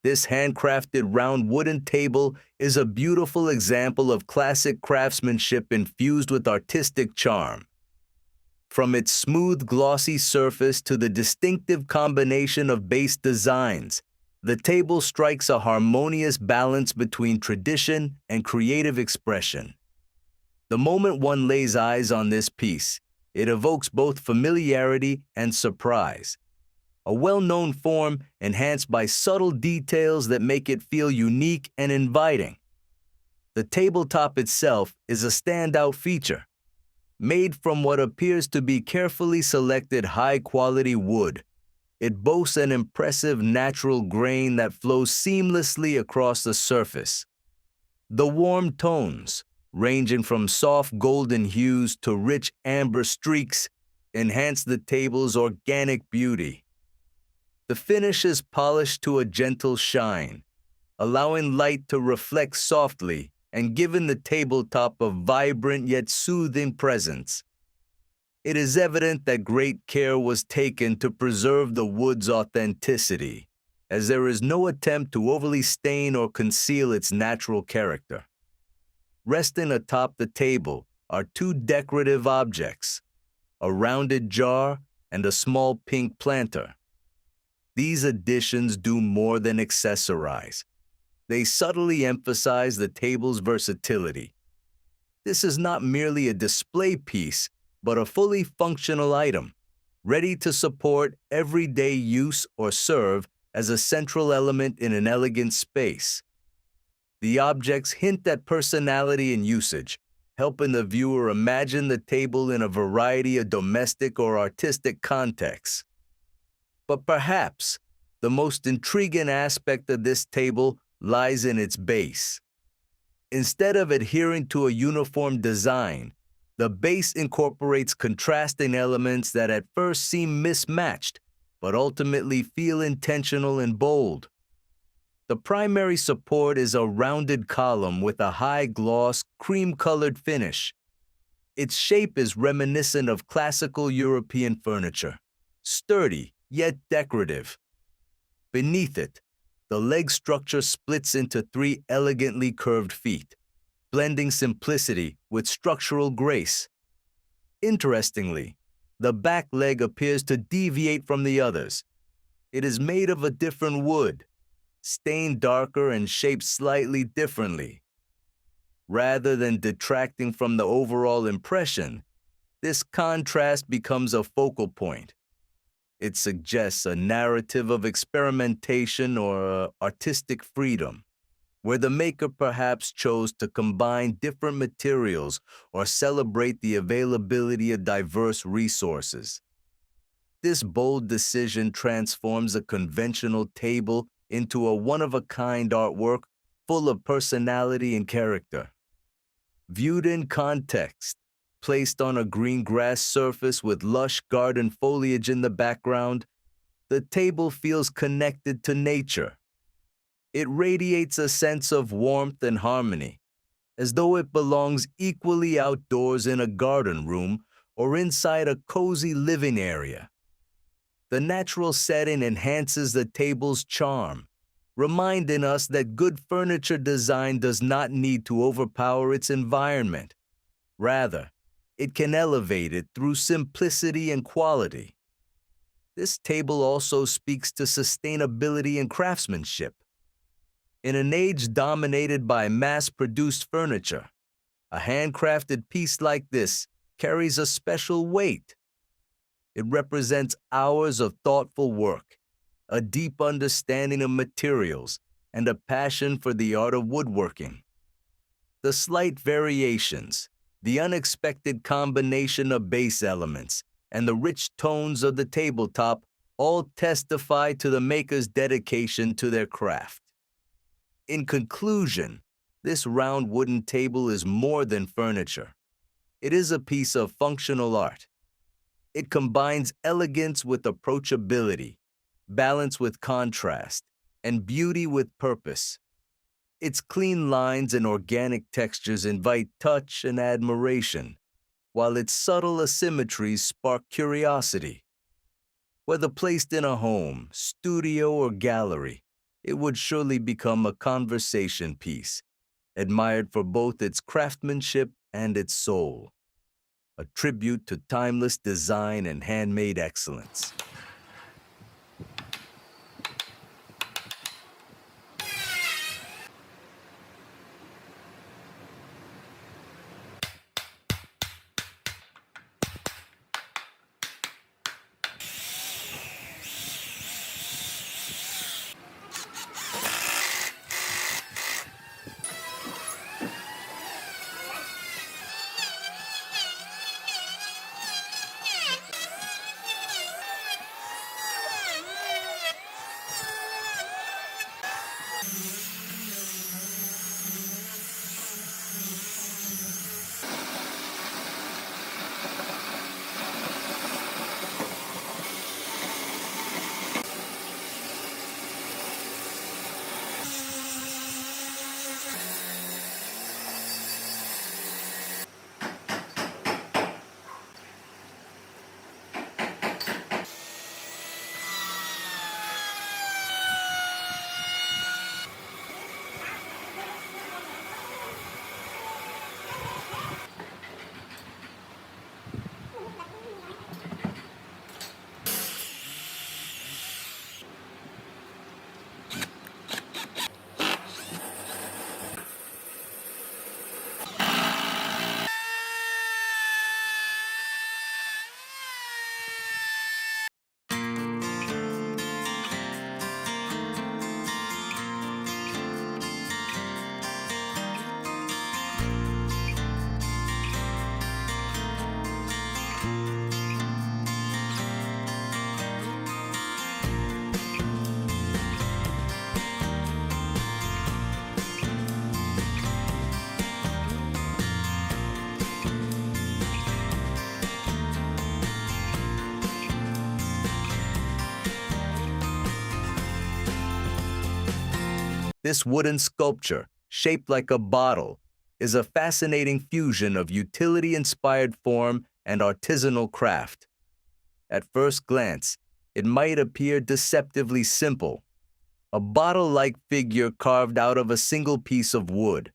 This handcrafted round wooden table is a beautiful example of classic craftsmanship infused with artistic charm. From its smooth, glossy surface to the distinctive combination of base designs, the table strikes a harmonious balance between tradition and creative expression. The moment one lays eyes on this piece, it evokes both familiarity and surprise. A well-known form enhanced by subtle details that make it feel unique and inviting. The tabletop itself is a standout feature. Made from what appears to be carefully selected high-quality wood, it boasts an impressive natural grain that flows seamlessly across the surface. The warm tones, ranging from soft golden hues to rich amber streaks, enhance the table's organic beauty. The finish is polished to a gentle shine, allowing light to reflect softly and giving the tabletop a vibrant yet soothing presence. It is evident that great care was taken to preserve the wood's authenticity, as there is no attempt to overly stain or conceal its natural character. Resting atop the table are two decorative objects, a rounded jar and a small pink planter. These additions do more than accessorize. They subtly emphasize the table's versatility. This is not merely a display piece, but a fully functional item, ready to support everyday use or serve as a central element in an elegant space. The objects hint at personality and usage, helping the viewer imagine the table in a variety of domestic or artistic contexts. But perhaps the most intriguing aspect of this table lies in its base. Instead of adhering to a uniform design, the base incorporates contrasting elements that at first seem mismatched, but ultimately feel intentional and bold. The primary support is a rounded column with a high-gloss, cream-colored finish. Its shape is reminiscent of classical European furniture, sturdy yet decorative. Beneath it, the leg structure splits into three elegantly curved feet, blending simplicity with structural grace. Interestingly, the back leg appears to deviate from the others. It is made of a different wood, stained darker and shaped slightly differently. Rather than detracting from the overall impression, this contrast becomes a focal point. It suggests a narrative of experimentation or artistic freedom, where the maker perhaps chose to combine different materials or celebrate the availability of diverse resources. This bold decision transforms a conventional table into a one-of-a-kind artwork full of personality and character. Viewed in context, placed on a green grass surface with lush garden foliage in the background, the table feels connected to nature. It radiates a sense of warmth and harmony, as though it belongs equally outdoors in a garden room or inside a cozy living area. The natural setting enhances the table's charm, reminding us that good furniture design does not need to overpower its environment. Rather, it can elevate it through simplicity and quality. This table also speaks to sustainability and craftsmanship. In an age dominated by mass-produced furniture, a handcrafted piece like this carries a special weight. It represents hours of thoughtful work, a deep understanding of materials, and a passion for the art of woodworking. The slight variations, the unexpected combination of base elements, and the rich tones of the tabletop all testify to the maker's dedication to their craft. In conclusion, this round wooden table is more than furniture. It is a piece of functional art. It combines elegance with approachability, balance with contrast, and beauty with purpose. Its clean lines and organic textures invite touch and admiration, while its subtle asymmetries spark curiosity. Whether placed in a home, studio, or gallery, it would surely become a conversation piece, admired for both its craftsmanship and its soul, a tribute to timeless design and handmade excellence. This wooden sculpture, shaped like a bottle, is a fascinating fusion of utility-inspired form and artisanal craft. At first glance, it might appear deceptively simple, a bottle-like figure carved out of a single piece of wood.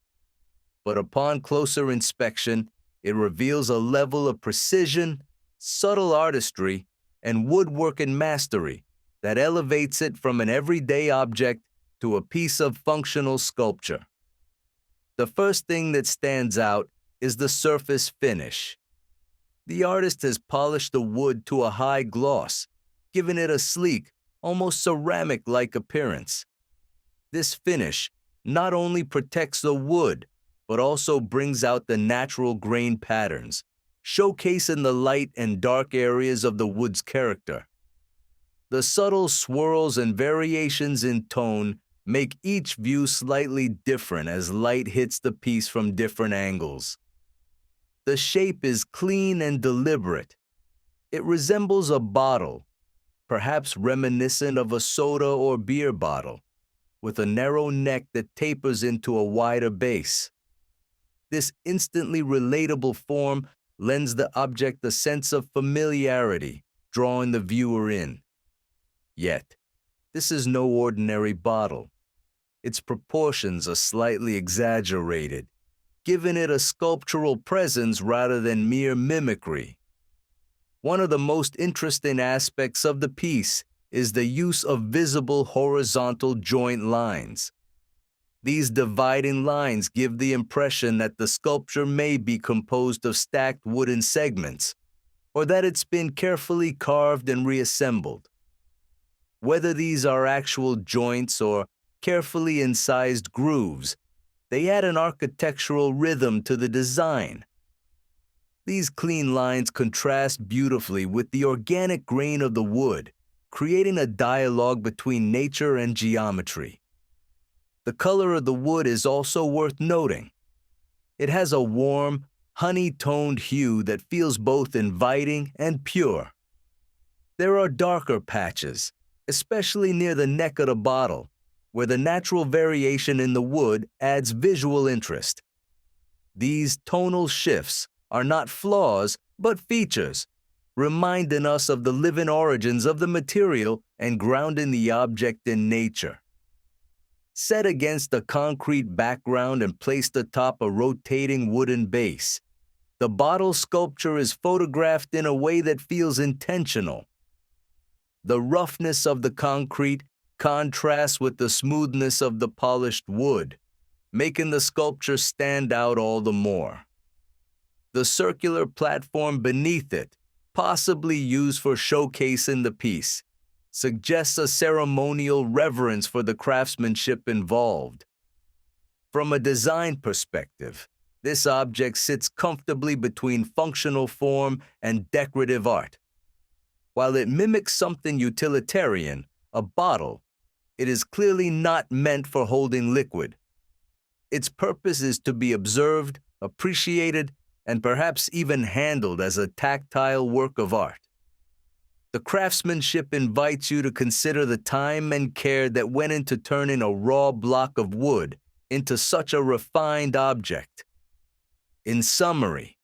But upon closer inspection, it reveals a level of precision, subtle artistry, and woodworking mastery that elevates it from an everyday object to a piece of functional sculpture. The first thing that stands out is the surface finish. The artist has polished the wood to a high gloss, giving it a sleek, almost ceramic-like appearance. This finish not only protects the wood, but also brings out the natural grain patterns, showcasing the light and dark areas of the wood's character. The subtle swirls and variations in tone make each view slightly different as light hits the piece from different angles. The shape is clean and deliberate. It resembles a bottle, perhaps reminiscent of a soda or beer bottle, with a narrow neck that tapers into a wider base. This instantly relatable form lends the object a sense of familiarity, drawing the viewer in. Yet, this is no ordinary bottle. Its proportions are slightly exaggerated, giving it a sculptural presence rather than mere mimicry. One of the most interesting aspects of the piece is the use of visible horizontal joint lines. These dividing lines give the impression that the sculpture may be composed of stacked wooden segments, or that it's been carefully carved and reassembled. Whether these are actual joints or carefully incised grooves, they add an architectural rhythm to the design. These clean lines contrast beautifully with the organic grain of the wood, creating a dialogue between nature and geometry. The color of the wood is also worth noting. It has a warm, honey-toned hue that feels both inviting and pure. There are darker patches, especially near the neck of the bottle, where the natural variation in the wood adds visual interest. These tonal shifts are not flaws, but features, reminding us of the living origins of the material and grounding the object in nature. Set against a concrete background and placed atop a rotating wooden base, the bottle sculpture is photographed in a way that feels intentional. The roughness of the concrete contrasts with the smoothness of the polished wood, making the sculpture stand out all the more. The circular platform beneath it, possibly used for showcasing the piece, suggests a ceremonial reverence for the craftsmanship involved. From a design perspective, this object sits comfortably between functional form and decorative art. While it mimics something utilitarian, a bottle, it is clearly not meant for holding liquid. Its purpose is to be observed, appreciated, and perhaps even handled as a tactile work of art. The craftsmanship invites you to consider the time and care that went into turning a raw block of wood into such a refined object. In summary,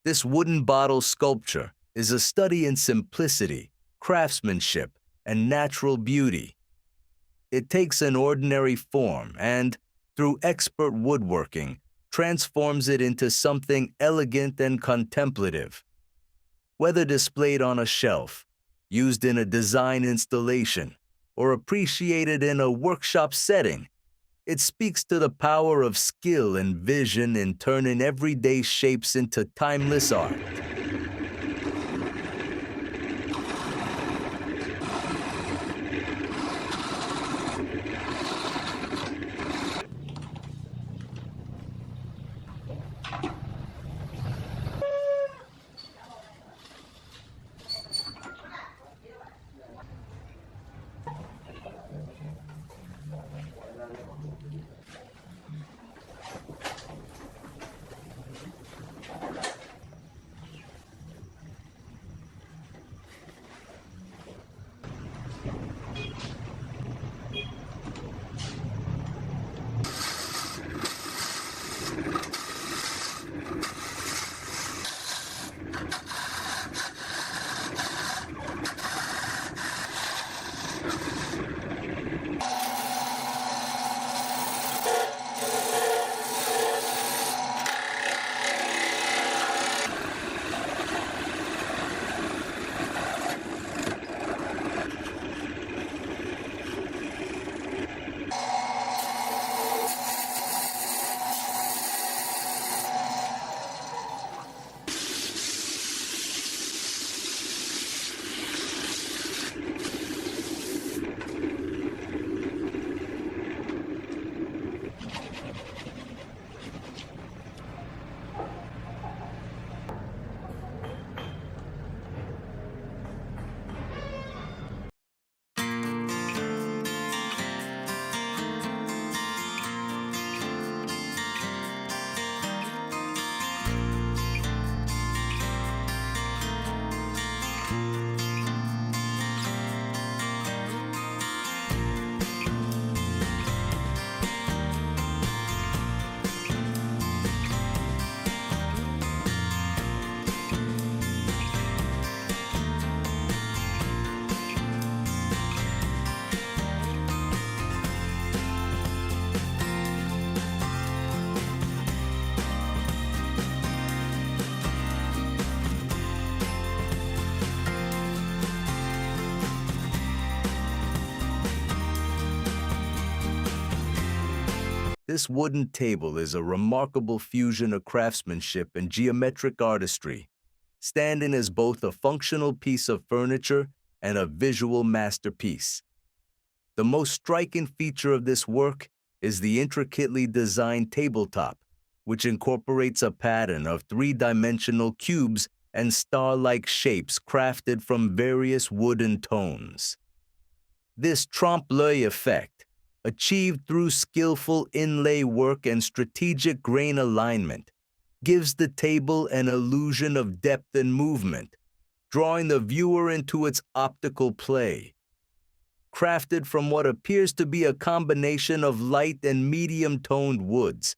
this wooden bottle sculpture is a study in simplicity, craftsmanship, and natural beauty. It takes an ordinary form and, through expert woodworking, transforms it into something elegant and contemplative. Whether displayed on a shelf, used in a design installation, or appreciated in a workshop setting, it speaks to the power of skill and vision in turning everyday shapes into timeless art. This wooden table is a remarkable fusion of craftsmanship and geometric artistry, standing as both a functional piece of furniture and a visual masterpiece. The most striking feature of this work is the intricately designed tabletop, which incorporates a pattern of three-dimensional cubes and star-like shapes crafted from various wooden tones. This trompe-l'œil effect, achieved through skillful inlay work and strategic grain alignment, gives the table an illusion of depth and movement, drawing the viewer into its optical play. Crafted from what appears to be a combination of light and medium-toned woods,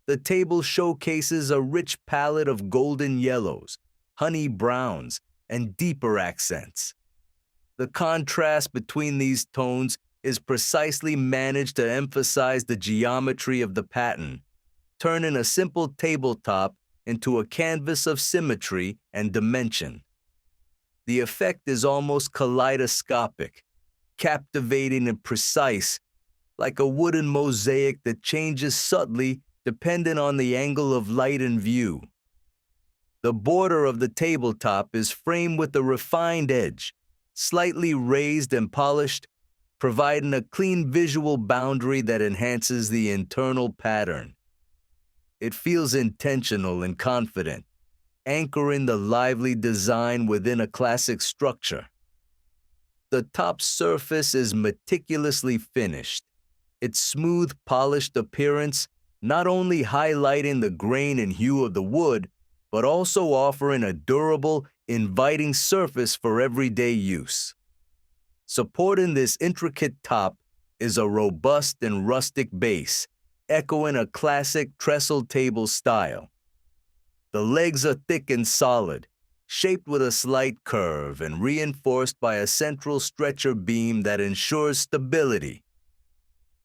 the table showcases a rich palette of golden yellows, honey browns, and deeper accents. The contrast between these tones is precisely managed to emphasize the geometry of the pattern, turning a simple tabletop into a canvas of symmetry and dimension. The effect is almost kaleidoscopic, captivating and precise, like a wooden mosaic that changes subtly depending on the angle of light and view. The border of the tabletop is framed with a refined edge, slightly raised and polished, providing a clean visual boundary that enhances the internal pattern. It feels intentional and confident, anchoring the lively design within a classic structure. The top surface is meticulously finished, its smooth, polished appearance not only highlighting the grain and hue of the wood, but also offering a durable, inviting surface for everyday use. Supporting this intricate top is a robust and rustic base, echoing a classic trestle table style. The legs are thick and solid, shaped with a slight curve and reinforced by a central stretcher beam that ensures stability.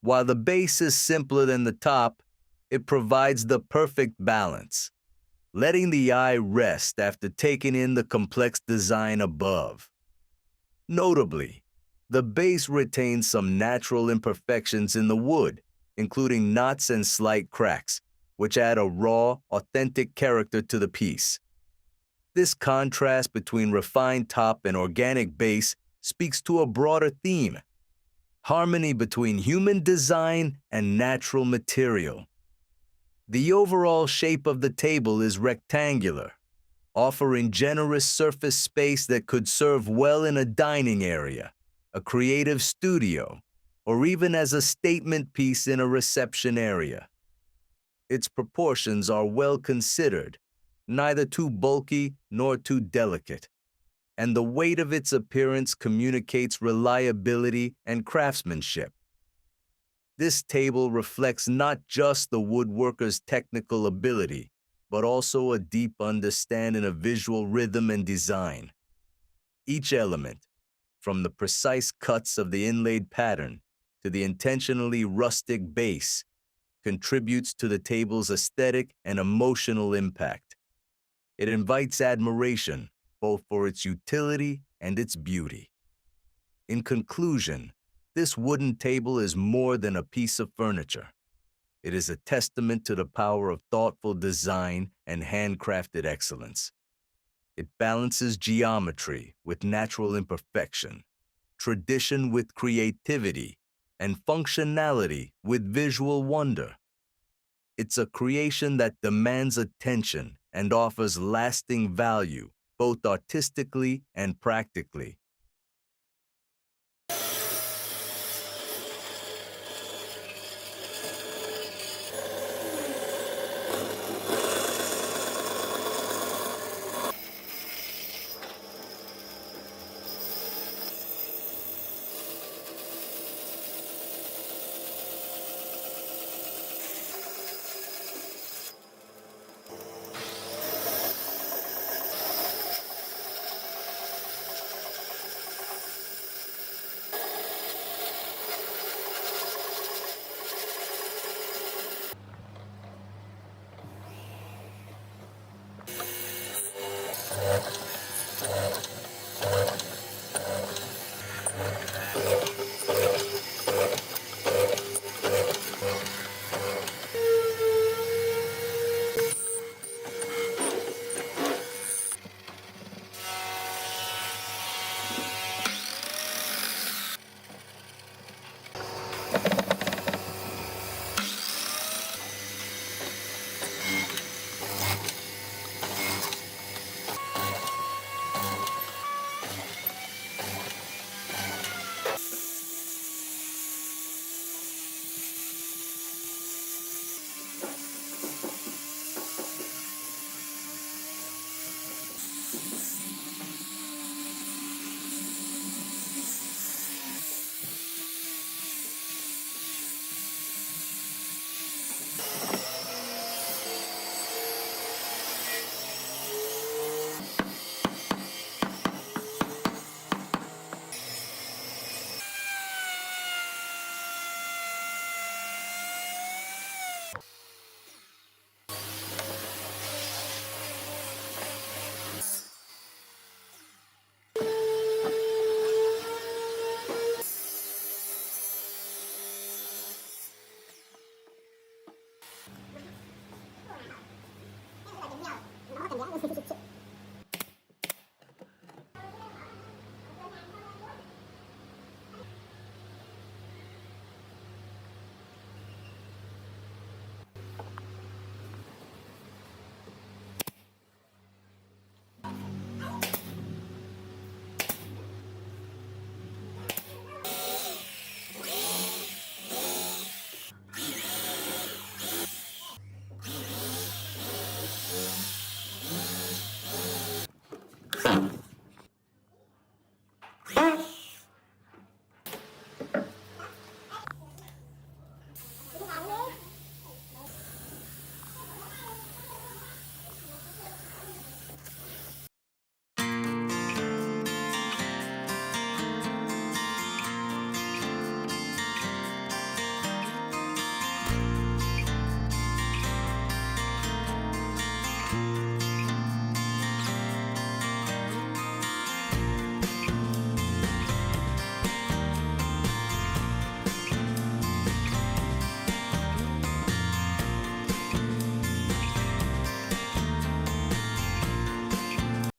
While the base is simpler than the top, it provides the perfect balance, letting the eye rest after taking in the complex design above. Notably, the base retains some natural imperfections in the wood, including knots and slight cracks, which add a raw, authentic character to the piece. This contrast between refined top and organic base speaks to a broader theme: harmony between human design and natural material. The overall shape of the table is rectangular, offering generous surface space that could serve well in a dining area, a creative studio, or even as a statement piece in a reception area. Its proportions are well considered, neither too bulky nor too delicate, and the weight of its appearance communicates reliability and craftsmanship. This table reflects not just the woodworker's technical ability, but also a deep understanding of visual rhythm and design. Each element, from the precise cuts of the inlaid pattern to the intentionally rustic base, contributes to the table's aesthetic and emotional impact. It invites admiration, both for its utility and its beauty. In conclusion, this wooden table is more than a piece of furniture. It is a testament to the power of thoughtful design and handcrafted excellence. It balances geometry with natural imperfection, tradition with creativity, and functionality with visual wonder. It's a creation that demands attention and offers lasting value, both artistically and practically.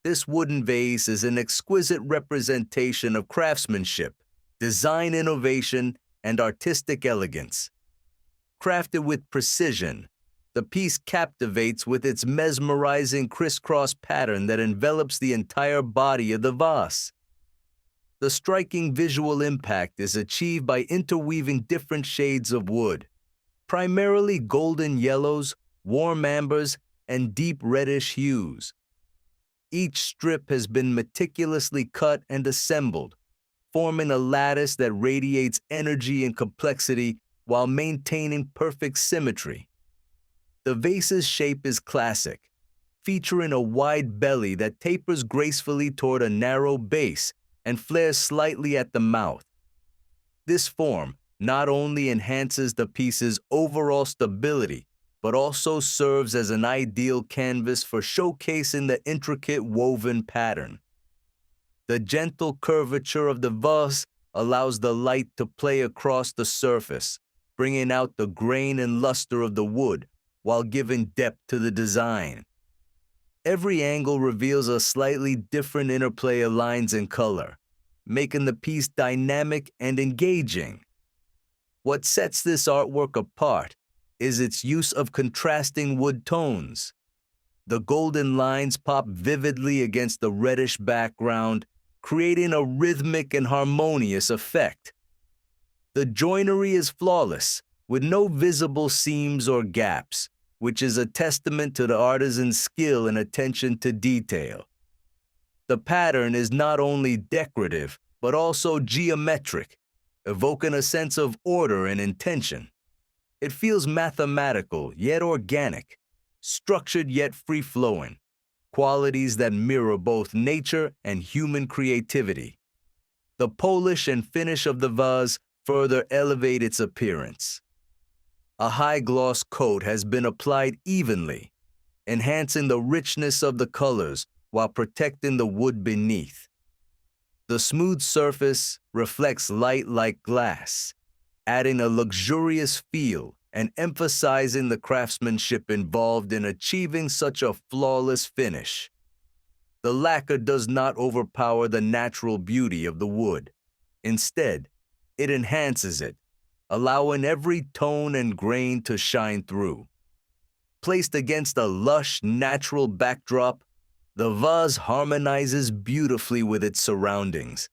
This wooden vase is an exquisite representation of craftsmanship, design innovation, and artistic elegance. Crafted with precision, the piece captivates with its mesmerizing crisscross pattern that envelops the entire body of the vase. The striking visual impact is achieved by interweaving different shades of wood, primarily golden yellows, warm ambers, and deep reddish hues. Each strip has been meticulously cut and assembled, forming a lattice that radiates energy and complexity while maintaining perfect symmetry. The vase's shape is classic, featuring a wide belly that tapers gracefully toward a narrow base and flares slightly at the mouth. This form not only enhances the piece's overall stability, but also serves as an ideal canvas for showcasing the intricate woven pattern. The gentle curvature of the vase allows the light to play across the surface, bringing out the grain and luster of the wood while giving depth to the design. Every angle reveals a slightly different interplay of lines and color, making the piece dynamic and engaging. What sets this artwork apart is its use of contrasting wood tones. The golden lines pop vividly against the reddish background, creating a rhythmic and harmonious effect. The joinery is flawless, with no visible seams or gaps, which is a testament to the artisan's skill and attention to detail. The pattern is not only decorative, but also geometric, evoking a sense of order and intention. It feels mathematical yet organic, structured yet free-flowing, qualities that mirror both nature and human creativity. The polish and finish of the vase further elevate its appearance. A high-gloss coat has been applied evenly, enhancing the richness of the colors while protecting the wood beneath. The smooth surface reflects light like glass, adding a luxurious feel and emphasizing the craftsmanship involved in achieving such a flawless finish. The lacquer does not overpower the natural beauty of the wood. Instead, it enhances it, allowing every tone and grain to shine through. Placed against a lush, natural backdrop, the vase harmonizes beautifully with its surroundings.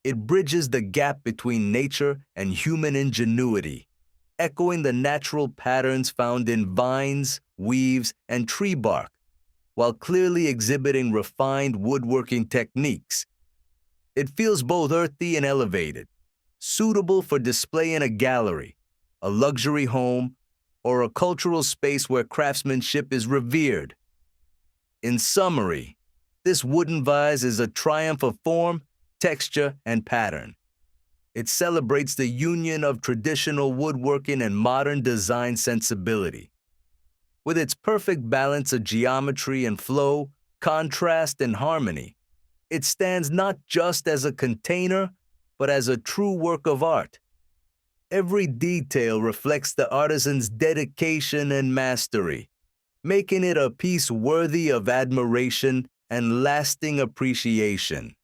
It bridges the gap between nature and human ingenuity, echoing the natural patterns found in vines, weaves, and tree bark, while clearly exhibiting refined woodworking techniques. It feels both earthy and elevated, suitable for display in a gallery, a luxury home, or a cultural space where craftsmanship is revered. In summary, this wooden vase is a triumph of form, texture, and pattern. It celebrates the union of traditional woodworking and modern design sensibility. With its perfect balance of geometry and flow, contrast and harmony, it stands not just as a container, but as a true work of art. Every detail reflects the artisan's dedication and mastery, making it a piece worthy of admiration and lasting appreciation.